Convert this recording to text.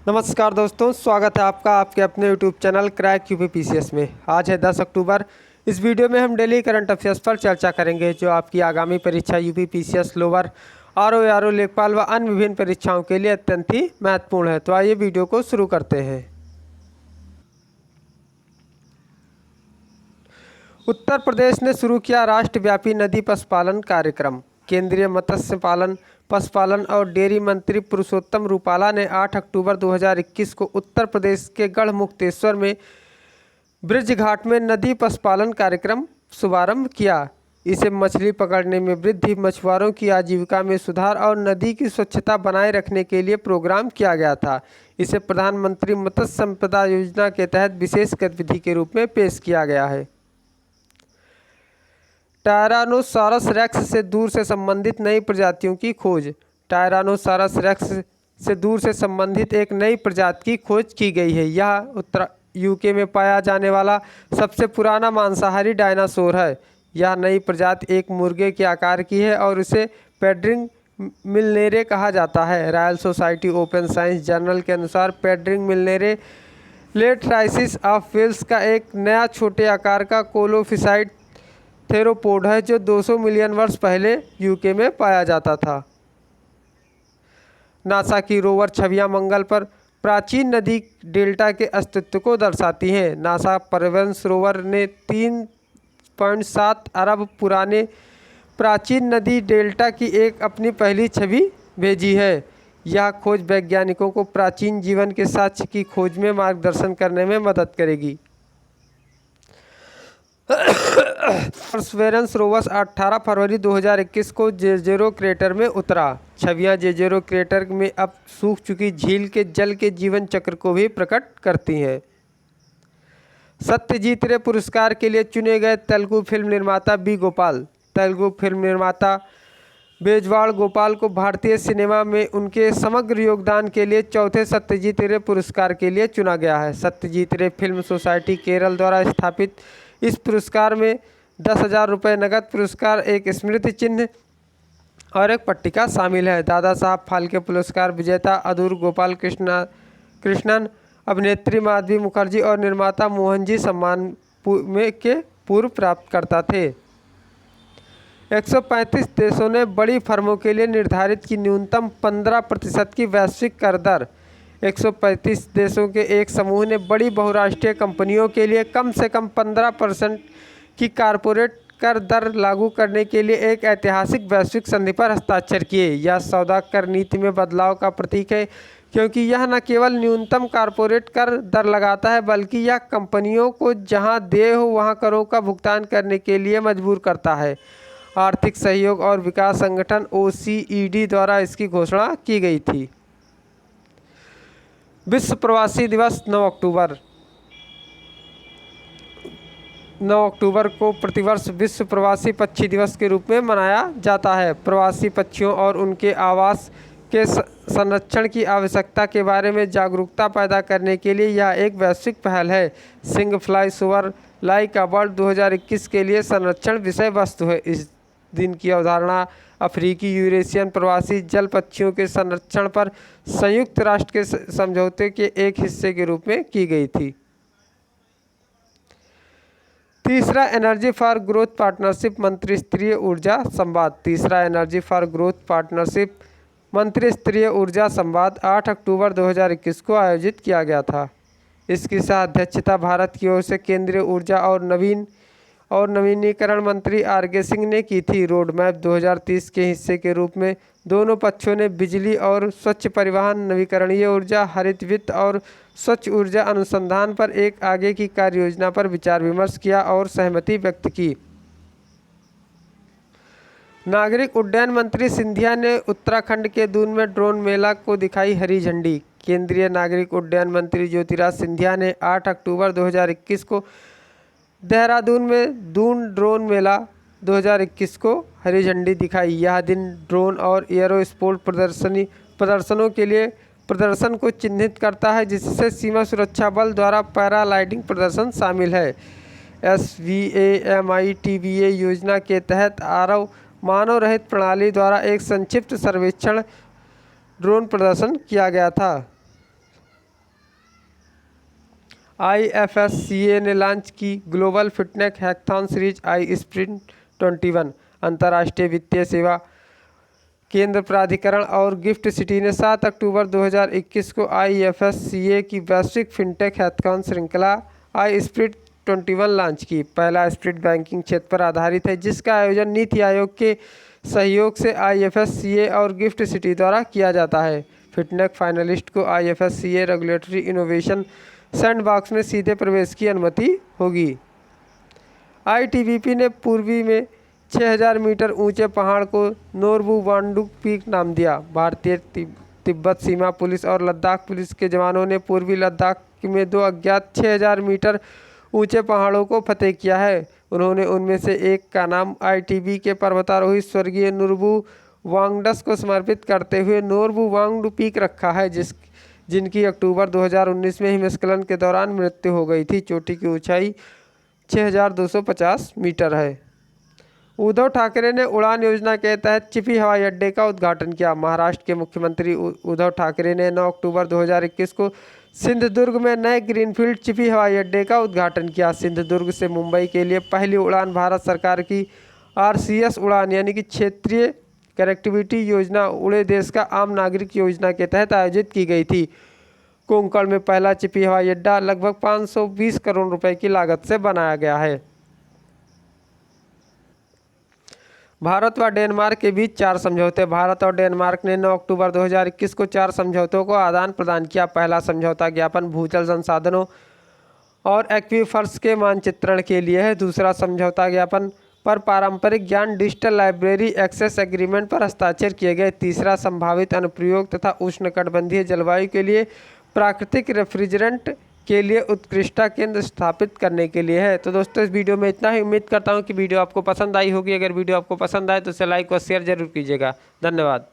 नमस्कार दोस्तों, स्वागत है आपका आपके अपने यूट्यूब चैनल क्रैक यूपीपीसीएस में। आज है 10 अक्टूबर। इस वीडियो में हम डेली करंट अफेयर्स पर चर्चा करेंगे जो आपकी आगामी परीक्षा यूपीपीसीएस लोअर आरओ लेखपाल व अन्य विभिन्न परीक्षाओं के लिए अत्यंत ही महत्वपूर्ण है। तो आइए वीडियो को शुरू करते हैं। उत्तर प्रदेश ने शुरू किया राष्ट्रव्यापी नदी पशुपालन कार्यक्रम। केंद्रीय मत्स्य पालन, पशुपालन और डेयरी मंत्री पुरुषोत्तम रूपाला ने 8 अक्टूबर 2021 को उत्तर प्रदेश के गढ़मुक्तेश्वर में ब्रिज घाट में नदी पशुपालन कार्यक्रम शुभारंभ किया। इसे मछली पकड़ने में वृद्धि, मछुआरों की आजीविका में सुधार और नदी की स्वच्छता बनाए रखने के लिए प्रोग्राम किया गया था। इसे प्रधानमंत्री मत्स्य संपदा योजना के तहत विशेष गतिविधि के रूप में पेश किया गया है। टायरानोसॉरस रेक्स से दूर से संबंधित नई प्रजातियों की खोज। टायरानोसॉरस रेक्स से दूर से संबंधित एक नई प्रजाति की खोज की गई है। यह उत्तर यूके में पाया जाने वाला सबसे पुराना मांसाहारी डायनासोर है। यह नई प्रजाति एक मुर्गे के आकार की है और इसे पेड्रिंग मिलनेरे कहा जाता है। Royal society open science journal के अनुसार पेड्रिंग मिलनेरे लेट्राइसिस ऑफ वेल्स का एक नया छोटे आकार का कोलोफिसाइड थेरोपोड है जो 200 मिलियन वर्ष पहले यूके में पाया जाता था। नासा की रोवर छवियां मंगल पर प्राचीन नदी डेल्टा के अस्तित्व को दर्शाती हैं। नासा परवेंस रोवर ने 3.7 अरब पुराने प्राचीन नदी डेल्टा की एक अपनी पहली छवि भेजी है। यह खोज वैज्ञानिकों को प्राचीन जीवन के साक्ष्य की खोज में मार्गदर्शन करने में मदद करेगी। परसेवरेंस रोवर 18 फरवरी 2021 को जेजेरो क्रेटर में उतरा। छवियां जेजेरो क्रेटर में अब सूख चुकी झील के जल के जीवन चक्र को भी प्रकट करती हैं। सत्यजीत रे पुरस्कार के लिए चुने गए तेलुगु फिल्म निर्माता बी गोपाल। तेलुगु फिल्म निर्माता बेजवाड़ गोपाल को भारतीय सिनेमा में उनके समग्र योगदान के लिए चौथे सत्यजीत रे पुरस्कार के लिए चुना गया है। सत्यजीत रे फिल्म सोसाइटी केरल द्वारा स्थापित इस पुरस्कार में 10,000 रुपये नगद पुरस्कार, एक स्मृति चिन्ह और एक पट्टिका शामिल है। दादा साहब फाल्के पुरस्कार विजेता अदूर गोपाल कृष्णन, अभिनेत्री माधवी मुखर्जी और निर्माता मोहनजी सम्मान के पूर्व प्राप्तकर्ता थे। 135 देशों ने बड़ी फर्मों के लिए निर्धारित की न्यूनतम 15% की वैश्विक कर दर। 135 देशों के एक समूह ने बड़ी बहुराष्ट्रीय कंपनियों के लिए कम से कम 15% की कारपोरेट कर दर लागू करने के लिए एक ऐतिहासिक वैश्विक संधि पर हस्ताक्षर किए। यह सौदा कर नीति में बदलाव का प्रतीक है क्योंकि यह न केवल न्यूनतम कारपोरेट कर दर लगाता है बल्कि यह कंपनियों को जहां देय हो वहां करों का भुगतान करने के लिए मजबूर करता है। आर्थिक सहयोग और विकास संगठन OECD द्वारा इसकी घोषणा की गई थी। विश्व प्रवासी दिवस 9 अक्टूबर। 9 अक्टूबर को प्रतिवर्ष विश्व प्रवासी पक्षी दिवस के रूप में मनाया जाता है। प्रवासी पक्षियों और उनके आवास के संरक्षण की आवश्यकता के बारे में जागरूकता पैदा करने के लिए यह एक वैश्विक पहल है। Sing fly soar like a bird 2021 के लिए संरक्षण विषय वस्तु है। इस दिन की अवधारणा अफ्रीकी यूरेशियन प्रवासी जल पक्षियों के संरक्षण पर संयुक्त राष्ट्र के समझौते के एक हिस्से के रूप में की गई थी। तीसरा एनर्जी फॉर ग्रोथ पार्टनरशिप मंत्रिस्तरीय ऊर्जा संवाद। तीसरा एनर्जी फॉर ग्रोथ पार्टनरशिप मंत्रिस्तरीय ऊर्जा संवाद 8 अक्टूबर 2021 को आयोजित किया गया था। इसकी सह अध्यक्षता भारत की ओर से केंद्रीय ऊर्जा और नवीनीकरण मंत्री आरके सिंह ने की थी। रोड मैप 2030 के हिस्से के रूप में दोनों पक्षों ने बिजली और स्वच्छ परिवहन, नवीकरणीय ऊर्जा, हरित वित्त और स्वच्छ ऊर्जा अनुसंधान पर एक आगे की कार्य योजना पर विचार विमर्श किया और सहमति व्यक्त की। नागरिक उड्डयन मंत्री सिंधिया ने उत्तराखंड के दून में ड्रोन मेला को दिखाई हरी झंडी। केंद्रीय नागरिक उड्डयन मंत्री ज्योतिराज सिंधिया ने 8 अक्टूबर 2021 को देहरादून में दून ड्रोन मेला 2021 को हरी झंडी दिखाई। यह दिन ड्रोन और एयरोस्पेस प्रदर्शनों के लिए प्रदर्शन को चिन्हित करता है जिससे सीमा सुरक्षा बल द्वारा पैराग्लाइडिंग प्रदर्शन शामिल है। SVAMITBA योजना के तहत आरव मानव रहित प्रणाली द्वारा एक संक्षिप्त सर्वेक्षण ड्रोन प्रदर्शन किया गया था। IFSCA ने लॉन्च की ग्लोबल फिटनेस हैकाथॉन सीरीज आई स्प्रिंट 21। अंतर्राष्ट्रीय वित्तीय सेवा केंद्र प्राधिकरण और गिफ्ट सिटी ने 7 अक्टूबर 2021 को IFSCA की वैश्विक फिनटेक हैकाथॉन श्रृंखला आई स्प्रिट 21 लॉन्च की। पहला स्प्रिट बैंकिंग क्षेत्र पर आधारित है, जिसका आयोजन नीति आयोग के सहयोग से IFSCA और गिफ्ट सिटी द्वारा किया जाता है। फिटनेक फाइनलिस्ट को IFSCA रेगुलेटरी इनोवेशन सैंडबॉक्स में सीधे प्रवेश की अनुमति होगी। ITBP ने पूर्वी में 6000 मीटर ऊंचे पहाड़ को नोरबू वांगडुक पीक नाम दिया। भारतीय तिब्बत सीमा पुलिस और लद्दाख पुलिस के जवानों ने पूर्वी लद्दाख में 2 अज्ञात 6000 मीटर ऊंचे पहाड़ों को फतेह किया है। उन्होंने उनमें से एक का नाम ITBP के पर्वतारोही स्वर्गीय नोरबू वांगडस को समर्पित करते हुए नोरबू वांगडू पीक रखा है, जिनकी अक्टूबर 2019 में हिमस्खलन के दौरान मृत्यु हो गई थी। चोटी की ऊंचाई 6250 मीटर है। उद्धव ठाकरे ने उड़ान योजना के तहत चिपी हवाई अड्डे का उद्घाटन किया। महाराष्ट्र के मुख्यमंत्री उद्धव ठाकरे ने 9 अक्टूबर 2021 को सिंधुदुर्ग में नए ग्रीनफील्ड चिपी हवाई अड्डे का उद्घाटन किया। सिंधुदुर्ग से मुंबई के लिए पहली उड़ान भारत सरकार की RCS उड़ान यानी कि क्षेत्रीय कनेक्टिविटी योजना उड़े देश का आम नागरिक योजना के तहत आयोजित की गई थी। कोंकण में पहला चिपी हवाई अड्डा लगभग 520 करोड़ रुपए की लागत से बनाया गया है। भारत व डेनमार्क के बीच 4 समझौते। भारत और डेनमार्क ने 9 अक्टूबर 2021 को 4 समझौतों को आदान प्रदान किया। पहला समझौता ज्ञापन भूजल संसाधनों और एक्वीफर्स के मानचित्रण के लिए है। दूसरा समझौता ज्ञापन पर पारंपरिक ज्ञान डिजिटल लाइब्रेरी एक्सेस एग्रीमेंट पर हस्ताक्षर किए गए। तीसरा संभावित अनुप्रयोग तथा उष्णकटिबंधीय जलवायु के लिए प्राकृतिक रेफ्रिजरेंट के लिए उत्कृष्टता केंद्र स्थापित करने के लिए है। तो दोस्तों इस वीडियो में इतना ही। उम्मीद करता हूं कि वीडियो आपको पसंद आई होगी। अगर वीडियो आपको पसंद आए तो इसे लाइक और शेयर जरूर कीजिएगा। धन्यवाद।